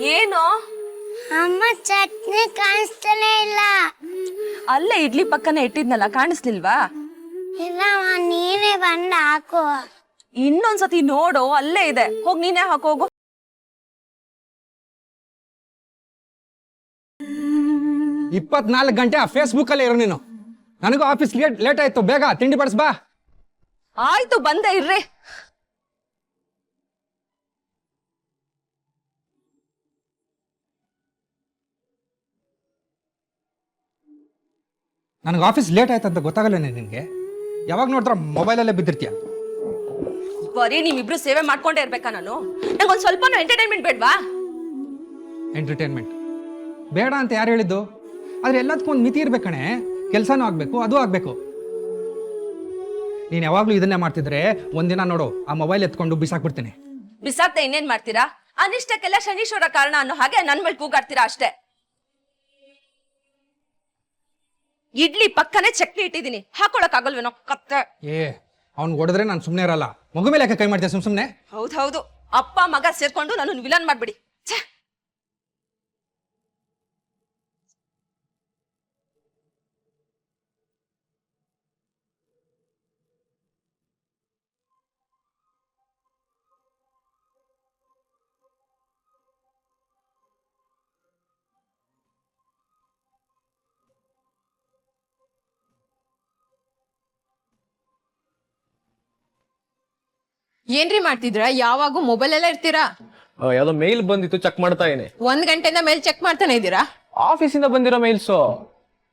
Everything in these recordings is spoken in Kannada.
ಏನು ಅಮ್ಮ ಚಟ್ನಿ ಕಾಣಿಸ್ತಲೇ ಇಲ್ಲ. ಅಲ್ಲೇ ಇಡ್ಲಿ ಪಕ್ಕನೆ ಇಟ್ಟಿದ್ನಲ್ಲ, ಕಾಣಿಸ್ಲಿಲ್ವಾ? ಇಲ್ಲಮ್ಮ, ನೀನೇ ಬಂದು ಹಾಕು. ಇನ್ನೊಂದ್ಸತಿ ನೋಡು, ಅಲ್ಲೇ ಇದೆ, ಹೋಗ್ ನೀನೇ ಹಾಕೋಗು. 24 ಗಂಟೆ ಆ ಫೇಸ್ಬುಕ್ ಅಲ್ಲೇ ಇರೋ ನೀನು. ನನಗೂ ಆಫೀಸ್ ಲೇಟ್ ಆಯ್ತು, ಬೇಗ ತಿಂಡಿ ಬಡಿಸ್ ಬಾ. ಆಯ್ತು, ಬಂದೆ ಇರ್ರಿ. ನನಗೆ ಆಫೀಸ್ ಲೇಟ್ ಆಯ್ತು ಅಂತ ಗೊತ್ತಾಗಲ್ಲ ನಿನಗೆ. ಯಾವಾಗ ನೋಡಿದ್ರೆ ಮೊಬೈಲಲ್ಲೇ ಬಿದ್ದಿರ್ತೀಯ. ಬರೀ ನೀವಿಬ್ರು ಸೇವೆ ಮಾಡ್ಕೊಂಡೇ ಇರ್ಬೇಕಾ? ನಂಗೊಂದ್ ಸ್ವಲ್ಪನೂ ಎಂಟರ್ಟೈನ್ಮೆಂಟ್ ಬೇಡ್ವಾ? ಎಂಟರ್ಟೈನ್ಮೆಂಟ್ ಬೇಡ ಅಂತ ಯಾರು ಹೇಳಿದ್ದು? ಆದ್ರೆ ಎಲ್ಲದಕ್ಕೂ ಒಂದು ಮಿತಿ ಇರ್ಬೇಕಣೆ. ಕೆಲಸನೂ ಆಗ್ಬೇಕು, ಅದು ಆಗ್ಬೇಕು. ನೀನು ಯಾವಾಗ್ಲೂ ಇದನ್ನೇ ಮಾಡ್ತಿದ್ರೆ ಒಂದಿನ ನೋಡು, ಆ ಮೊಬೈಲ್ ಎತ್ಕೊಂಡು ಬಿಸಾಕ್ಬಿಡ್ತೀನಿ. ಬಿಸಾಕ್ದೆ ಇನ್ನೇನ್ ಮಾಡ್ತೀರಾ? ಅನಿಷ್ಟಕ್ಕೆಲ್ಲ ಶನೀಶ್ವರ ಕಾರಣ ಅನ್ನೋ ಹಾಗೆ ನನ್ ಮೇಲೆ ಕೂಗಾಡ್ತೀರಾ ಅಷ್ಟೇ. ಇಡ್ಲಿ ಪಕ್ಕನೆ ಚಟ್ನಿ ಇಟ್ಟಿದ್ದೀನಿ, ಹಾಕೊಳಕ್ ಆಗಲ್ವೇನೋ ಕತ್ತೆ. ಅವ್ನು ಹೊಡೆದ್ರೆ ನಾನು ಸುಮ್ಮನೆ ಇರಲ್ಲ. ಮಗು ಮೇಲೆ ಯಾಕೆ ಕೈ ಮಾಡ್ತೀಯ ಸುಮ್ಮನೆ? ಹೌದೌದು, ಅಪ್ಪ ಮಗ ಸೇರ್ಕೊಂಡು ನಾನು ವಿಲನ್ ಮಾಡ್ಬಿಡಿ. ಏನ್ರಿ ಮಾಡ್ತಿದ್ರ? ಯಾವಾಗೂ ಮೊಬೈಲ್ ಎಲ್ಲ ಇರ್ತೀರಾ? ಯಾವ್ದೋ ಮೇಲ್ ಬಂದಿತ್ತು, ಚೆಕ್ ಮಾಡ್ತಾ ಇದೀನಿ. 1 ಗಂಟೆಯಿಂದ ಮೇಲ್ ಚೆಕ್ ಮಾಡ್ತಾನೆ ಇದ್ದೀರಾ? ಆಫೀಸಿಂದ ಬಂದಿರೋ ಮೇಲ್ಸು.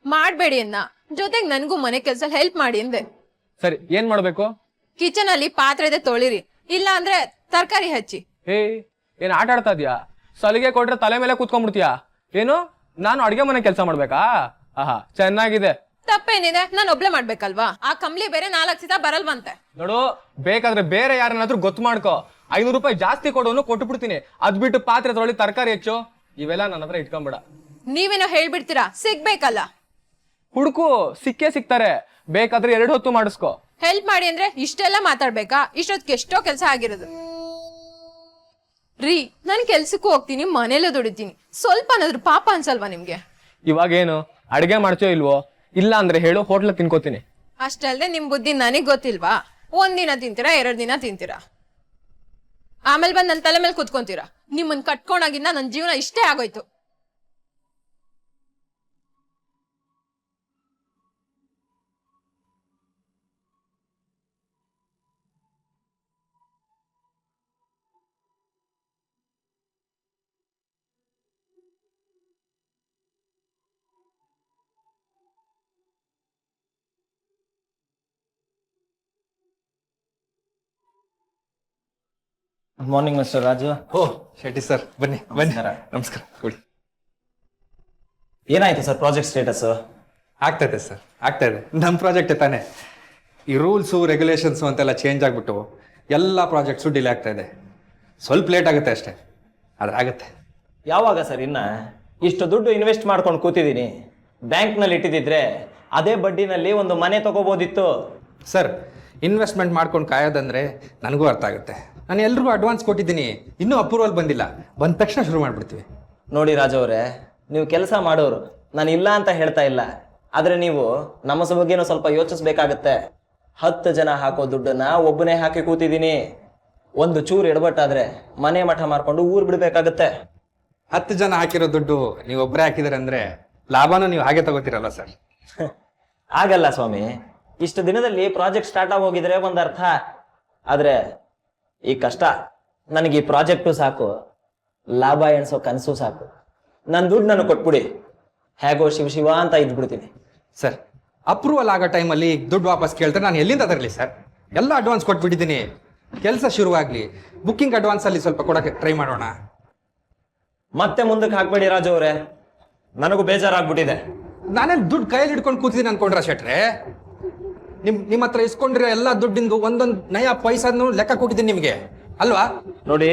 ಮಾಡ್ಬೇಡಿ ಅನ್ನ, ಜೊತೆಗೆ ನನ್ಗೂ ಮನೆ ಕೆಲ್ಸ ಹೆಲ್ಪ್ ಮಾಡಿ ಅಂದೆ. ಸರಿ, ಏನ್ ಮಾಡ್ಬೇಕು? ಕಿಚನ್ ಅಲ್ಲಿ ಪಾತ್ರೆ ಇದೆ ತೊಳಿರಿ, ಇಲ್ಲ ಅಂದ್ರೆ ತರಕಾರಿ ಹಚ್ಚಿ. ಏನ್ ಆಟ ಆಡ್ತಾ ಇದ್ಯಾ? ಸಲಿಗೆ ಕೊಟ್ರೆ ತಲೆ ಮೇಲೆ ಕೂತ್ಕೊಂಡ್ಬಿಡ್ತೀಯಾ? ಏನು ನಾನು ಅಡ್ಗೆ ಮನೆ ಕೆಲಸ ಮಾಡ್ಬೇಕಾ? ಆಹಾ, ಚೆನ್ನಾಗಿದೆ. ತಪ್ಪೇನಿದೆ, ನಾನು ಒಬ್ಳೆ ಮಾಡ್ಬೇಕಲ್ವಾ? ಆ ಕಂಬ್ಲಿ ಬೇರೆ 4 ಸೀತ ಬರಲ್ವಂತೆ. ನೋಡು, ಬೇಕಾದ್ರೆ ಬೇರೆ ಯಾರನ್ನಾದ್ರೂ ಗೊತ್ತು ಮಾಡ್ಕೋ. 500 ರೂಪಾಯಿ ಜಾಸ್ತಿ ಕೊಡೋನು ಕೊಟ್ಟು ಬಿಡ್ತೀನಿ. ಅದ್ ಬಿಟ್ಟು ಪಾತ್ರೆ ತೊಳಿ, ತರಕಾರಿ ಹೆಚ್ಚು, ಇವೆಲ್ಲ ನನ್ನ ಹತ್ರ ಇಟ್ಕೊಂಬಿಡ. ನೀವೇನೋ ಹೇಳ್ಬಿಡ್ತೀರಾ, ಸಿಗ್ಬೇಕಲ್ಲ. ಹುಡುಕು, ಸಿಕ್ಕೇ ಸಿಗ್ತಾರೆ. ಬೇಕಾದ್ರೆ 2 ಹೊತ್ತು ಮಾಡಿಸ್ಕೋ. ಹೆಲ್ಪ್ ಮಾಡಿ ಅಂದ್ರೆ ಇಷ್ಟೆಲ್ಲ ಮಾತಾಡ್ಬೇಕಾ? ಇಷ್ಟೊತ್ತಿಗೆ ಎಷ್ಟೋ ಕೆಲಸ ಆಗಿರೋದು ರೀ. ನಾನ್ ಕೆಲ್ಸಕ್ಕೂ ಹೋಗ್ತೀನಿ, ಮನೇಲೂ ದುಡಿತೀನಿ, ಸ್ವಲ್ಪ ಅನ್ನೋದ್ರ ಪಾಪ ಅನ್ಸಲ್ವಾ ನಿಮ್ಗೆ? ಇವಾಗೇನು ಅಡ್ಗೆ ಮಾಡ್ಚೋ ಇಲ್ವೋ? ಇಲ್ಲ ಅಂದ್ರೆ ಹೇಳು, ಹೋಟ್ಲ ತಿನ್ಕೋತೀನಿ. ಅಷ್ಟಲ್ದೆ ನಿಮ್ ಬುದ್ಧಿ ನನಗ್ ಗೊತ್ತಿಲ್ವಾ? 1 ದಿನ ತಿಂತೀರಾ, 2 ದಿನ ತಿಂತೀರಾ, ಆಮೇಲೆ ಬಂದ್ ನನ್ ತಲೆ ಮೇಲೆ ಕುತ್ಕೊಂತೀರಾ. ನಿಮ್ಮನ್ ಕಟ್ಕೊಂಡಾಗಿಂದ ನನ್ ಜೀವನ ಇಷ್ಟೇ ಆಗೋಯ್ತು. Good morning mister Raju. Shetty sir, ಬನ್ನಿ ಬನ್ನಿ. ನಮಸ್ಕಾರ. ಕೊಡಿ. ಏನಾಯ್ತು ಸರ್ ಪ್ರಾಜೆಕ್ಟ್ ಸ್ಟೇಟಸ್? ಆಗ್ತಾ ಇದೆ ಸರ್, ಆಗ್ತಾ ಇದೆ. ನಮ್ಮ ಪ್ರಾಜೆಕ್ಟ್ ತಾನೆ. ಈ ರೂಲ್ಸು ರೆಗ್ಯುಲೇಷನ್ಸು ಅಂತೆಲ್ಲ ಚೇಂಜ್ ಆಗಿಬಿಟ್ಟು ಎಲ್ಲ ಪ್ರಾಜೆಕ್ಟ್ಸು ಡಿಲೇ ಆಗ್ತಾ ಇದೆ. ಸ್ವಲ್ಪ ಲೇಟ್ ಆಗುತ್ತೆ ಅಷ್ಟೇ, ಆದ್ರೆ ಆಗುತ್ತೆ. ಯಾವಾಗ ಸರ್? ಇನ್ನ ಇಷ್ಟು ದುಡ್ಡು ಇನ್ವೆಸ್ಟ್ ಮಾಡ್ಕೊಂಡು ಕೂತಿದ್ದೀನಿ. ಬ್ಯಾಂಕ್ನಲ್ಲಿ ಇಟ್ಟಿದ್ದಿದ್ರೆ ಅದೇ ಬಡ್ಡಿನಲ್ಲಿ ಒಂದು ಮನೆ ತಗೋಬೋದಿತ್ತು. ಸರ್, ಇನ್ವೆಸ್ಟ್ಮೆಂಟ್ ಮಾಡ್ಕೊಂಡು ಕಾಯೋದಂದ್ರೆ ನನಗೂ ಅರ್ಥ ಆಗುತ್ತೆ. ನಾನು ಎಲ್ರಿಗೂ ಅಡ್ವಾನ್ಸ್ ಕೊಟ್ಟಿದ್ದೀನಿ, ಇನ್ನೂ ಅಪ್ರೂವಲ್ ಬಂದಿಲ್ಲ. ಬಂದ ತಕ್ಷಣ ಶುರು ಮಾಡಿಬಿಡ್ತೀವಿ. ನೋಡಿ ರಾಜು ಅವರೇ, ನೀವು ಕೆಲಸ ಮಾಡೋರು, ನಾನು ಇಲ್ಲ ಅಂತ ಹೇಳ್ತಾ ಇಲ್ಲ. ಆದರೆ ನೀವು ನಮ್ಮ ಬಗ್ಗೆನೂ ಸ್ವಲ್ಪ ಯೋಚಿಸ್ಬೇಕಾಗತ್ತೆ. 10 ಜನ ಹಾಕೋ ದುಡ್ಡನ್ನ ಒಬ್ಬನೇ ಹಾಕಿ ಕೂತಿದ್ದೀನಿ. ಒಂದು ಚೂರು ಎಡಬಟ್ಟಾದ್ರೆ ಮನೆ ಮಠ ಮಾರ್ಕೊಂಡು ಊರು ಬಿಡಬೇಕಾಗತ್ತೆ. 10 ಜನ ಹಾಕಿರೋ ದುಡ್ಡು ನೀವು ಒಬ್ಬರೇ ಹಾಕಿದಾರೆ ಅಂದ್ರೆ ಲಾಭನೂ ನೀವು ಹಾಗೆ ತಗೋತೀರಲ್ಲ ಸರ್? ಆಗಲ್ಲ ಸ್ವಾಮಿ. ಇಷ್ಟು ದಿನದಲ್ಲಿ ಪ್ರಾಜೆಕ್ಟ್ ಸ್ಟಾರ್ಟ್ ಆಗಿ ಹೋಗಿದ್ರೆ ಒಂದು ಅರ್ಥ. ಆದ್ರೆ ಈ ಕಷ್ಟ, ನನಗೆ ಈ ಪ್ರಾಜೆಕ್ಟು ಸಾಕು, ಲಾಭ ಎಣಿಸೋ ಕನಸು ಸಾಕು. ನನ್ನ ದುಡ್ಡು ನನಗೆ ಕೊಟ್ಬಿಡಿ, ಹೇಗೋ ಶಿವ ಅಂತ ಇದ್ಬಿಡ್ತೀನಿ. ಸರ್, ಅಪ್ರೂವಲ್ ಆಗೋ ಟೈಮಲ್ಲಿ ದುಡ್ಡು ವಾಪಸ್ ಕೇಳ್ತಾರೆ, ನಾನು ಎಲ್ಲಿಂದ ತರಲಿ ಸರ್? ಎಲ್ಲ ಅಡ್ವಾನ್ಸ್ ಕೊಟ್ಬಿಟ್ಟಿದ್ದೀನಿ. ಕೆಲಸ ಶುರುವಾಗಲಿ, ಬುಕ್ಕಿಂಗ್ ಅಡ್ವಾನ್ಸಲ್ಲಿ ಸ್ವಲ್ಪ ಕೊಡೋಕ್ಕೆ ಟ್ರೈ ಮಾಡೋಣ. ಮತ್ತೆ ಮುಂದಕ್ಕೆ ಹಾಕ್ಬೇಡಿ ರಾಜು ಅವರೇ, ನನಗೂ ಬೇಜಾರಾಗ್ಬಿಟ್ಟಿದೆ. ನಾನೇನು ದುಡ್ಡು ಕೈಯಲ್ಲಿ ಹಿಡ್ಕೊಂಡು ಕೂತಿದ್ದೀನಿ ಅನ್ಕೊಂಡ್ರ ಶೆಟ್ರೆ? ನಿಮ್ಮ ಹತ್ರ ಇಸ್ಕೊಂಡಿರೋ ಎಲ್ಲ ದುಡ್ಡಿಂದು ಒಂದೊಂದು ನಯ ಪೈಸನ್ನು ಲೆಕ್ಕ ಕೊಟ್ಟಿದ್ದೀನಿ ನಿಮಗೆ ಅಲ್ವಾ? ನೋಡಿ,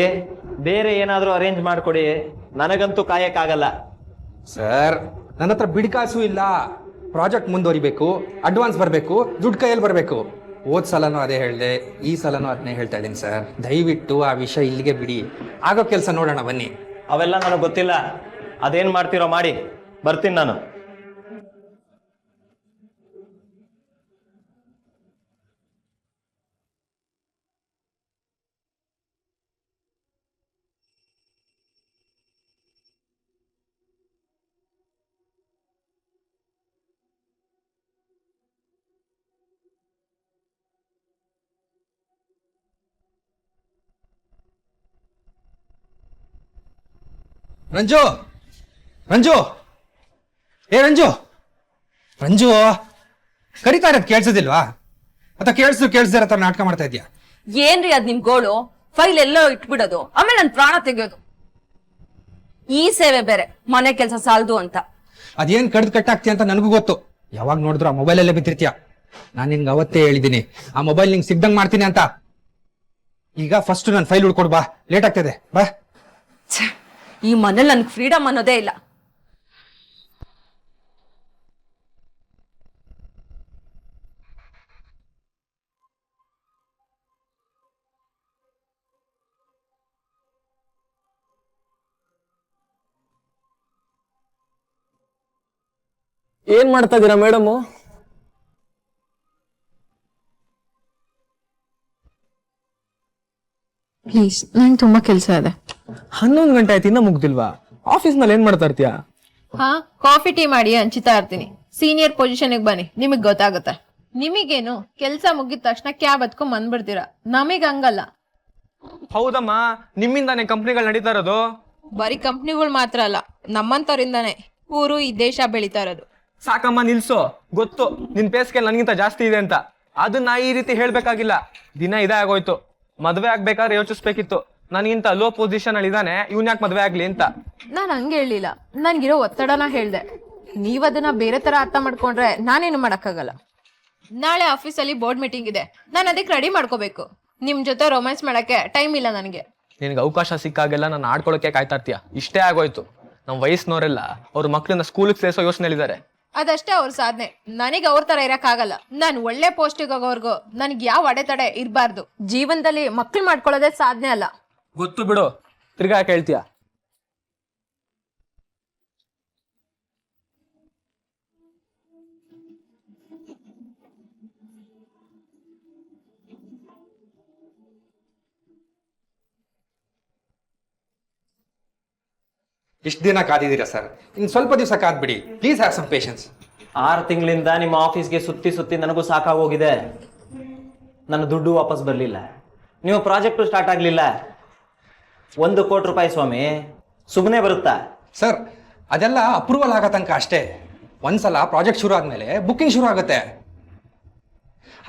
ಬೇರೆ ಏನಾದರೂ ಅರೇಂಜ್ ಮಾಡಿಕೊಡಿ, ನನಗಂತೂ ಕಾಯಕ್ಕಾಗಲ್ಲ. ಸರ್, ನನ್ನ ಹತ್ರ ಬಿಡಿಕಾಸು ಇಲ್ಲ. ಪ್ರಾಜೆಕ್ಟ್ ಮುಂದುವರಿಬೇಕು, ಅಡ್ವಾನ್ಸ್ ಬರಬೇಕು, ದುಡ್ಡು ಕೈಯಲ್ಲಿ ಬರಬೇಕು. ಹೋದ ಸಲನೂ ಅದೇ ಹೇಳಿದೆ, ಈ ಸಲನೂ ಅದನ್ನೇ ಹೇಳ್ತಾ ಇದ್ದೀನಿ ಸರ್. ದಯವಿಟ್ಟು ಆ ವಿಷಯ ಇಲ್ಲಿಗೆ ಬಿಡಿ, ಆಗೋ ಕೆಲಸ ನೋಡೋಣ ಬನ್ನಿ. ಅವೆಲ್ಲ ನನಗೆ ಗೊತ್ತಿಲ್ಲ. ಅದೇನ್ ಮಾಡ್ತೀರೋ ಮಾಡಿ, ಬರ್ತೀನಿ ನಾನು. ರಂಜು, ರಂಜು, ಏ ರಂಜು, ರಂಜು, ಕರಿತಾ ಇರೋದು ಕೇಳಿಸೋದಿಲ್ವಾ? ಅಥವಾ ಕೇಳಿಸ್ದಿರೋ ಥರ ನಾಟಕ ಮಾಡ್ತಾ ಇದೆಯಾ? ಏನ್ರಿ ಅದ್ ನಿಮ್ ಗೋಳು? ಫೈಲ್ ಎಲ್ಲೋ ಇಟ್ಬಿಡೋದು, ಆಮೇಲೆ ನನ್ ಪ್ರಾಣ ತೆಗೆಯೋದು. ಈ ಸೇವೆ ಬೇರೆ, ಮನೆ ಕೆಲಸ ಸಾಲದು ಅಂತ. ಅದೇನ್ ಕಡ್ದು ಕಟ್ಟಾಗ್ತಿ ಅಂತ ನನಗೂ ಗೊತ್ತು. ಯಾವಾಗ ನೋಡಿದ್ರು ಆ ಮೊಬೈಲಲ್ಲೇ ಬಿದ್ದಿರ್ತೀಯ. ನಾನು ನಿನ್ಗೆ ಅವತ್ತೇ ಹೇಳಿದ್ದೀನಿ, ಆ ಮೊಬೈಲ್ ನಿಂಗೆ ಸಿಗ್ದಂಗ್ ಮಾಡ್ತೀನಿ ಅಂತ. ಈಗ ಫಸ್ಟ್ ನನ್ನ ಫೈಲ್ ಹುಡ್ಕೊಡು ಬಾ, ಲೇಟ್ ಆಗ್ತದೆ ಬಾ. ಈ ಮನೇಲಿ ನನ್ಗೆ ಫ್ರೀಡಮ್ ಅನ್ನೋದೇ ಇಲ್ಲ. ಏನ್ ಮಾಡ್ತಾ ಇದೀರಾ ಮೇಡಮು? ಪ್ಲೀಸ್, ನಂಗೆ ತುಂಬಾ ಕೆಲಸ ಇದೆ. 11 ಗಂಟೆ ಆಯ್ತು, ಇನ್ನ ಮುಗ್ದಿಲ್ವಾ? ಆಫೀಸ್ನಲ್ಲಿ ಏನ್ ಮಾಡ್ತಾ ಇರ್ತೀಯ? ಹಾ, ಕಾಫಿ ಟೀ ಮಾಡಿ ಹಂಚ್ತಾ ಇರ್ತೀನಿ. ಸೀನಿಯರ್ ಪೊಸಿಷನ್ಗೆ ಬನ್ನಿ, ನಿಮಗ್ ಗೊತ್ತಾಗುತ್ತೆ. ನಿಮಗೇನು ಕೆಲ್ಸ ಮುಗಿದ ತಕ್ಷಣ ಕ್ಯಾಬ್ ಹತ್ಕೊಂಡ್ ಬಂದ್ಬಿಡ್ತೀರಾ, ನಮಗ್ ಹಂಗಲ್ಲ. ಹೌದಮ್ಮ, ನಿಮ್ಮಿಂದಾನೆ ಕಂಪ್ನಿಗಳು ನಡೀತಾ ಇರೋದು. ಬರೀ ಕಂಪ್ನಿಗಳು ಮಾತ್ರ ಅಲ್ಲ, ನಮ್ಮಂತವ್ರಿಂದಾನೆ ಊರು ಈ ದೇಶ ಬೆಳೀತಾ ಇರೋದು. ಸಾಕಮ್ಮ, ನಿಲ್ಸು. ಗೊತ್ತು ನಿನ್ ಪೇ ಸ್ಕೇಲ್ ನನ್ಗಿಂತ ಜಾಸ್ತಿ ಇದೆ ಅಂತ. ಅದನ್ನ ಈ ರೀತಿ ಹೇಳ್ಬೇಕಾಗಿಲ್ಲ. ದಿನ ಇದೇ ಆಗೋಯ್ತು. ಮದ್ವೆ ಆಗ್ಬೇಕಾದ್ರೆ ಯೋಚಿಸ್ಬೇಕಿತ್ತು, ನನಗಿಂತ ಲೋ ಪೊಸಿಷನ್ ಅಲ್ಲಿ ಇದಾನೆ, ಇವ್ನ್ ಯಾಕೆ ಮದ್ವೆ ಆಗ್ಲಿ ಅಂತ. ನಾನ್ ಹಂಗೆ ಹೇಳಿಲ್ಲ, ನನ್ಗಿರೋ ಒತ್ತಡನ ಹೇಳ್ದೆ. ನೀವ್ ಅದನ್ನ ಬೇರೆ ತರ ಅರ್ಥ ಮಾಡ್ಕೊಂಡ್ರೆ ನಾನೇನು ಮಾಡಕ್ಕಾಗಲ್ಲ. ನಾಳೆ ಆಫೀಸಲ್ಲಿ ಬೋರ್ಡ್ ಮೀಟಿಂಗ್ ಇದೆ, ನಾನು ಅದಕ್ಕೆ ರೆಡಿ ಮಾಡ್ಕೋಬೇಕು. ನಿಮ್ ಜೊತೆ ರೊಮ್ಯಾನ್ಸ್ ಮಾಡಕ್ಕೆ ಟೈಮ್ ಇಲ್ಲ ನನಗೆ. ನಿನ್ಗೆ ಅವಕಾಶ ಸಿಕ್ಕಾಗೆಲ್ಲ ನಾನು ಆಡ್ಕೊಳಕ್ಕೆ ಕಾಯ್ತಾ ಇರ್ತೀಯ. ಇಷ್ಟೇ ಆಗೋಯ್ತು. ನಮ್ ವಯಸ್ಸಿನವರೆಲ್ಲ ಅವ್ರ ಮಕ್ಳನ್ನ ಸ್ಕೂಲಿಗೆ ಸೇರಿಸೋ ಯೋಚನೆಯಲ್ಲಿದ್ದಾರೆ. ಅದಷ್ಟೇ ಅವ್ರ ಸಾಧನೆ. ನನಗೆ ಅವ್ರ ತರ ಇರಕ್ಕಾಗಲ್ಲ. ನಾನು ಒಳ್ಳೆ ಪೋಸ್ಟಿಗೆ ಹೋಗೋವರ್ಗು ನನಗೆ ಯಾವ ಅಡೆತಡೆ ಇರಬಾರ್ದು. ಜೀವನದಲ್ಲಿ ಮಕ್ಳು ಮಾಡ್ಕೊಳ್ಳೋದೇ ಸಾಧನೆ ಅಲ್ಲ. ಗೊತ್ತು ಬಿಡು, ತಿರ್ಗಾ ಯಾಕೆ ಹೇಳ್ತೀಯ? ಇಷ್ಟು ದಿನ ಕಾದಿದ್ದೀರಾ ಸರ್, ಇನ್ನು ಸ್ವಲ್ಪ ದಿವಸ ಕಾದ್ಬಿಡಿ ಪ್ಲೀಸ್. Have some patience. 6 ತಿಂಗಳಿಂದ ನಿಮ್ಮ ಆಫೀಸ್ಗೆ ಸುತ್ತಿ ಸುತ್ತಿ ನನಗೂ ಸಾಕಾಗೋಗಿದೆ. ನನ್ನ ದುಡ್ಡು ವಾಪಸ್ ಬರಲಿಲ್ಲ, ನೀವು ಪ್ರಾಜೆಕ್ಟು ಸ್ಟಾರ್ಟ್ ಆಗಲಿಲ್ಲ. 1 ಕೋಟಿ ರೂಪಾಯಿ ಸ್ವಾಮಿ, ಸುಮ್ಮನೆ ಬರುತ್ತಾ? ಸರ್, ಅದೆಲ್ಲ ಅಪ್ರೂವಲ್ ಆಗೋ ತನಕ ಅಷ್ಟೇ. ಒಂದ್ಸಲ ಪ್ರಾಜೆಕ್ಟ್ ಶುರು ಆದಮೇಲೆ ಬುಕ್ಕಿಂಗ್ ಶುರು ಆಗುತ್ತೆ.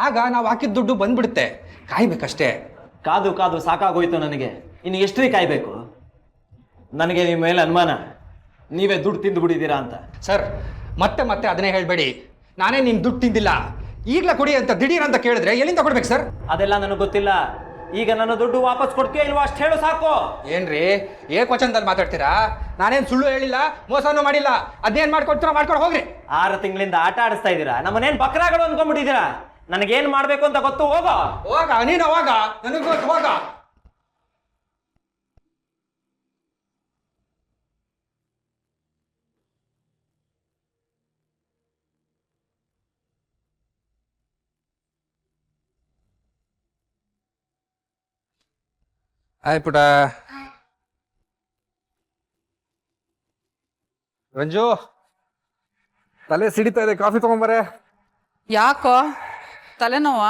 ಆಗ ನಾವು ಹಾಕಿದ ದುಡ್ಡು ಬಂದ್ಬಿಡುತ್ತೆ, ಕಾಯ್ಬೇಕಷ್ಟೇ. ಕಾದು ಕಾದು ಸಾಕಾಗೋಯ್ತು ನನಗೆ. ಇನ್ನು ಎಷ್ಟು ಕಾಯ್ಬೇಕು? ನನಗೆ ನಿಮ್ಮ ಮೇಲೆ ಅನುಮಾನ, ನೀವೇ ದುಡ್ಡು ತಿಂದು ಬಿಡಿದ್ದೀರಾ ಅಂತ. ಸರ್, ಮತ್ತೆ ಮತ್ತೆ ಅದನ್ನೇ ಹೇಳಬೇಡಿ. ನಾನೇ ನಿಮ್ ದುಡ್ಡು ತಿಂದಿಲ್ಲ, ಈಗಲೇ ಕೊಡಿ ಅಂತ ದಿಢೀರ್ ಅಂತ ಕೇಳಿದ್ರೆ ಎಲ್ಲಿಂದ ಕೊಡ್ಬೇಕು ಸರ್? ಅದೆಲ್ಲ ನನಗೆ ಗೊತ್ತಿಲ್ಲ. ಈಗ ನನ್ನ ದುಡ್ಡು ವಾಪಸ್ ಕೊಡ್ತೀಯಾ ಇಲ್ವಾ ಅಷ್ಟು ಹೇಳು ಸಾಕು. ಏನ್ರಿ ಏಕವಚನದಲ್ಲಿ ಮಾತಾಡ್ತೀರಾ? ನಾನೇನ್ ಸುಳ್ಳು ಹೇಳಿಲ್ಲ, ಮೋಸನೂ ಮಾಡಿಲ್ಲ. ಅದೇನ್ ಮಾಡ್ಕೊಡ್ತೀರಾ ಮಾಡ್ಕೊಂಡು ಹೋಗ್ರಿ. 6 ತಿಂಗಳಿಂದ ಆಟ ಆಡಿಸ್ತಾ ಇದ್ದೀರಾ, ನಮ್ಮನೇನ್ ಬಕ್ರಾಗಳು ಅನ್ಕೊಂಡ್ಬಿಟ್ಟಿದ್ದೀರಾ. ನನಗೇನ್ ಮಾಡ್ಬೇಕು ಅಂತ ಗೊತ್ತು. ಹೋಗೋ ಹೋಗ, ನೀನು ಹೋಗ, ನನಗೂ ಗೊತ್ತು, ಹೋಗ. ಆಯ್ ಪುಟ. ರಂಜು, ತಲೆ ಸಿಡಿತಾ ಇದೆ, ಕಾಫಿ ತಗೊಂಬರೆ. ಯಾಕೋ ತಲೆನೋವ?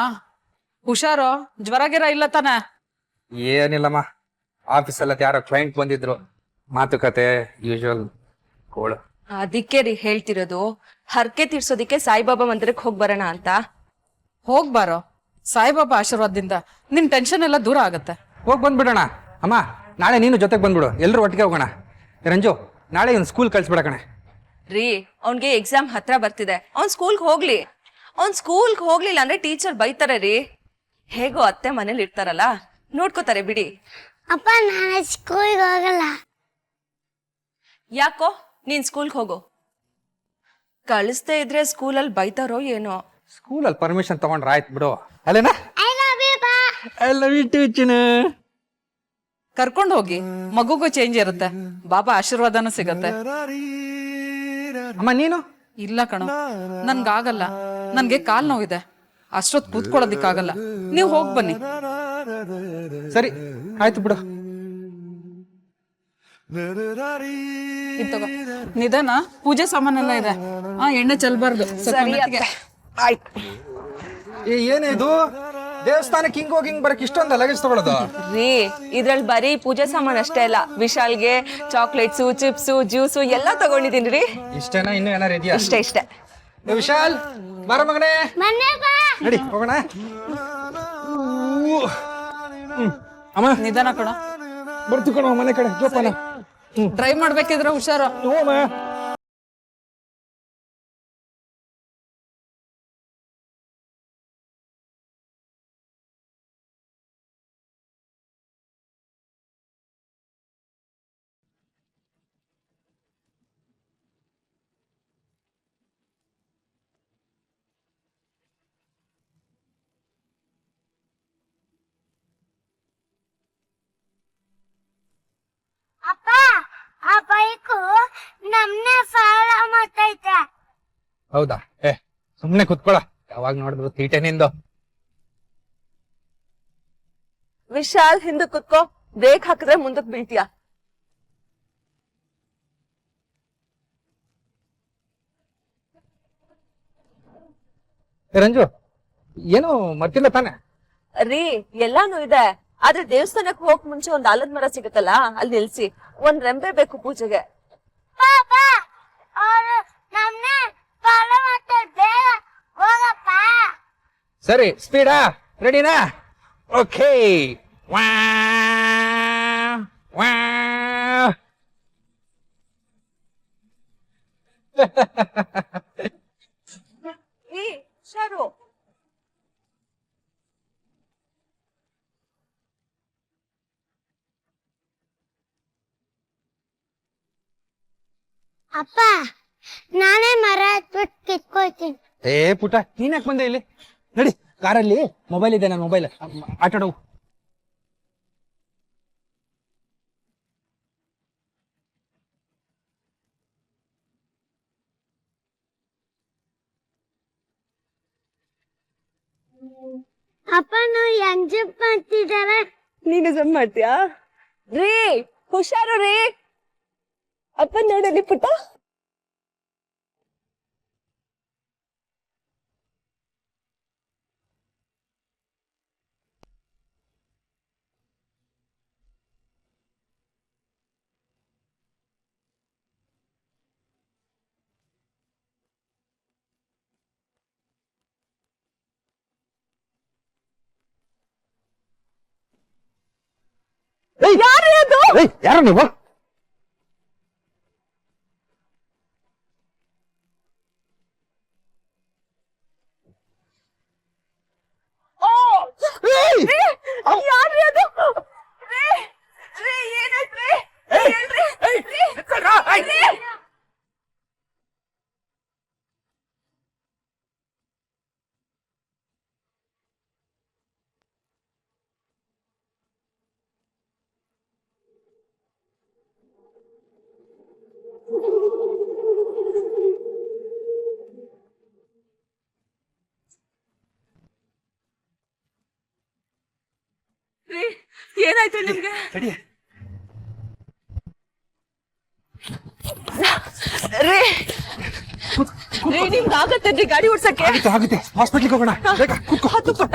ಹುಷಾರೋ, ಜ್ವರ ಗಿರ ಇಲ್ಲ ತಾನೆ? ಏನಿಲ್ಲಮ್ಮ, ಆಫೀಸಲ್ಲ ಯಾರೋ ಕ್ಲೈಂಟ್ ಬಂದಿದ್ರು, ಮಾತುಕತೆ ಯೂಶುವಲ್ ಕೋಳು. ಅದಕ್ಕೆ ರೀ ಹೇಳ್ತಿರೋದು, ಹರಕೆ ತೀರ್ಸೋದಿಕ್ಕೆ ಸಾಯಿಬಾಬಾ ಮಂದಿರಕ್ಕೆ ಹೋಗಿ ಬರೋಣ ಅಂತ. ಹೋಗ್ಬಾರೋ, ಸಾಯಿಬಾಬಾ ಆಶೀರ್ವಾದದಿಂದ ನಿನ್ ಟೆನ್ಷನ್ ಎಲ್ಲ ದೂರ ಆಗತ್ತೆ. ಹೋಗಿ ಬಂದ್ಬಿಡೋಣ. ಅಮ್ಮ, ನಾಳೆ ನೀನು ಜೊತೆಗೆ ಬಂದ್ಬಿಡು, ಎಲ್ಲರೂ ಒಟ್ಟಿಗೆ ಹೋಗೋಣ. ರಂಜು, ನಾಳೆ ಇವ್ನು ಸ್ಕೂಲ್ ಕಳಿಸ್ಬಿಡ ಕಣೆ. ರೀ, ಅವ್ನಿಗೆ ಎಕ್ಸಾಮ್ ಹತ್ರ ಬರ್ತಿದೆ, ಅವ್ನ್ ಸ್ಕೂಲ್ಗೆ ಹೋಗ್ಲಿ. ಅವ್ನ್ ಸ್ಕೂಲ್ಗೆ ಹೋಗ್ಲಿಲ್ಲ ಅಂದ್ರೆ ಟೀಚರ್ ಬೈತಾರೆ ರೀ. ಹೇಗೋ ಅತ್ತೆ ಮನೇಲಿ ಇರ್ತಾರಲ್ಲ, ನೋಡ್ಕೋತಾರೆ ಬಿಡಿ. ಅಪ್ಪ, ನಾನು ಸ್ಕೂಲ್ಗೆ ಹೋಗಲ್ಲ. ಯಾಕೋ? ನೀನ್ ಸ್ಕೂಲ್ಗೆ ಹೋಗು. ಕಳಿಸ್ದೇ ಇದ್ರೆ ಸ್ಕೂಲಲ್ಲಿ ಬೈತಾರೋ ಏನೋ. ಸ್ಕೂಲಲ್ಲಿ ಪರ್ಮಿಷನ್ ತಗೊಂಡ್ರೆ ಆಯ್ತು ಬಿಡು ಅಲ್ಲೇನಾ ಐ ಲವ್ ಯು ಬಾ. ಐ ಲವ್ ಯು ಟು ಚಿನ್ನ. ಕರ್ಕೊಂಡು ಹೋಗಿ, ಮಗುಗೂ ಚೇಂಜ್ ಇರುತ್ತೆ, ಬಾಬಾ ಆಶೀರ್ವಾದನೂ ಸಿಗತ್ತೆ. ಅಮ್ಮ ನೀನು? ಇಲ್ಲ ಕಣೋ, ನನ್ಗಾಗಲ್ಲ, ನನ್ಗೆ ಕಾಲ್ ನೋವಿದೆ, ಅಷ್ಟೊತ್ತು ಕೂತ್ಕೊಳ್ಳೋದಿಕ್ಕಾಗಲ್ಲ. ನೀವು ಹೋಗಿ ಬನ್ನಿ. ಸರಿ ಆಯ್ತು ಬಿಡು. ಇದ್ ತಗೋ. ನಿಧಾನ, ಪೂಜೆ ಸಾಮಾನೆಲ್ಲ ಇದೆ. ಎಣ್ಣೆ ಚೆಲ್ಬಾರ್ದು. ಸ್ವಲ್ಪ ಮೆತ್ತಗೆ. ಆಯ್ತು. ಏನಿದು ದೇವಸ್ಥಾನಕ್ಕೆ ಹಿಂಗ್ ಹೋಗಿ ಹಿಂಗ್ ಬರಕ್ ಇಷ್ಟೊಂದು ಲಗೇಜ್ ತಗೊಳ್ಳೋದು? ರೀ ಇದ್ರಲ್ಲಿ ಬರೀ ಪೂಜೆ ಸಾಮಾನ್ ಅಷ್ಟೇ ಅಲ್ಲ, ವಿಶಾಲ್ಗೆ ಚಾಕ್ಲೇಟ್ಸು, ಚಿಪ್ಸು, ಜ್ಯೂಸು ಎಲ್ಲ ತಗೊಂಡಿದ್ದೀನಿ ರೀ. ಇಷ್ಟೇನಾ? ಇನ್ನೂ ಏನಾರು ಇದೆಯಾ? ಇಷ್ಟೇ. ಏ ವಿಶಾಲ್ ಬಾರ ಮಗನೇ, ಮನೆ ಬಾ. ನಡಿ ಹೋಗೋಣ. ಅಮ್ಮ ನಿಧಾನ ಕಣೋ. ಬರ್ತು ಕಣ ಮನೆ ಕಡೆ ಜೋಪಾನ. ಡ್ರೈವ್ ಮಾಡ್ಬೇಕಿದ್ರೆ ಹುಷಾರು. ಅಪ್ಪ, ಆ ಬೈಕು ನಮ್ನೆ ಫಾಲೋ ಮಾಡ್ತೈತೆ. ಹೌದಾ? ಸುಮ್ನೆ ಕುತ್ಕೊಳ, ಯಾವಾಗ ನೋಡಿದ್ರು ತೀಟೆ ನಿಂದು. ವಿಶಾಲ್ ಹಿಂದೆ ಕುತ್ಕೋ, ಬ್ರೇಕ್ ಹಾಕಿದ್ರೆ ಮುಂದಕ್ಕೆ ಬೀಳ್ತೀಯ. ರಂಜು ಏನು ಮರ್ತಿಲ್ಲ ತಾನೆ? ರೀ ಎಲ್ಲಾನು ಇದೆ, ಆದ್ರೆ ದೇವಸ್ಥಾನಕ್ಕೆ ಹೋಗ್ ಮುಂಚೆ ಒಂದ್ ಆಲದ ಮರ ಸಿಗುತ್ತಲ್ಲ, ಅಲ್ಲಿ ನಿಲ್ಸಿ. ಒಂದ್ ರೆಂಬೆ ಬೇಕು ಪೂಜೆಗೆ. ಪಾಪ, ಅವರು ನಮ್ನೆ ಫಾಲೋ ಮಾಡ್ತಾರೆ, ಬೇಗ ಹೋಗಪ್ಪ. ಸರಿ ಸ್ಪೀಡಾ? ರೆಡಿನಾ? ಓಕೆ. ಶಾರು ಅಪ್ಪ, ನಾನೇ ಮರ ಹತ್ಬಿಟ್ಟು ಕಿತ್ಕೊಳ್ತೀನಿ. ಪುಟ ನೀನ್ ಯಾಕೆ ಬಂದೆ ಇಲ್ಲಿ? ನಡಿ, ಕಾರಲ್ಲಿ ಮೊಬೈಲ್ ಇದೆ, ನನ್ನ ಮೊಬೈಲ್ ಆಟಾಡವು. ಅಪ್ಪ, ನಾವು ಹೆಂಗ್ ಜಂಪ್ ಮಾಡ್ತಿದ್ದಾರೆ? ನೀನು ಜಂಪ್ ಮಾಡ್ತೀಯಾ? ರೀ ಹುಷಾರು ರೀ, ಅಪ್ಪ ನೋಡಲಿ ಪುಟ್ಟ. ಯಾರು ನೀವು? ಯಾರ್ರೀ ಅದು? ರೀ ಏನಾಯ್ತ್ರಿ? ಹೇಳ್ರಿ. ಏನಾಯ್ತು ನಿಮ್ಗೆ? ರೀ ನಿಮ್ಗೆ ಆಗತ್ತೆ ಗಾಡಿ ಓಡ್ಸಕ್ಕೆ? ಆಗುತ್ತೆ, ಹಾಸ್ಪಿಟ್ಲಿಗೆ ಹೋಗೋಣ. ಬೇಗ ಕೂತ್ಕೋ. ಹತ್ತು ಪುಟ್ಟ.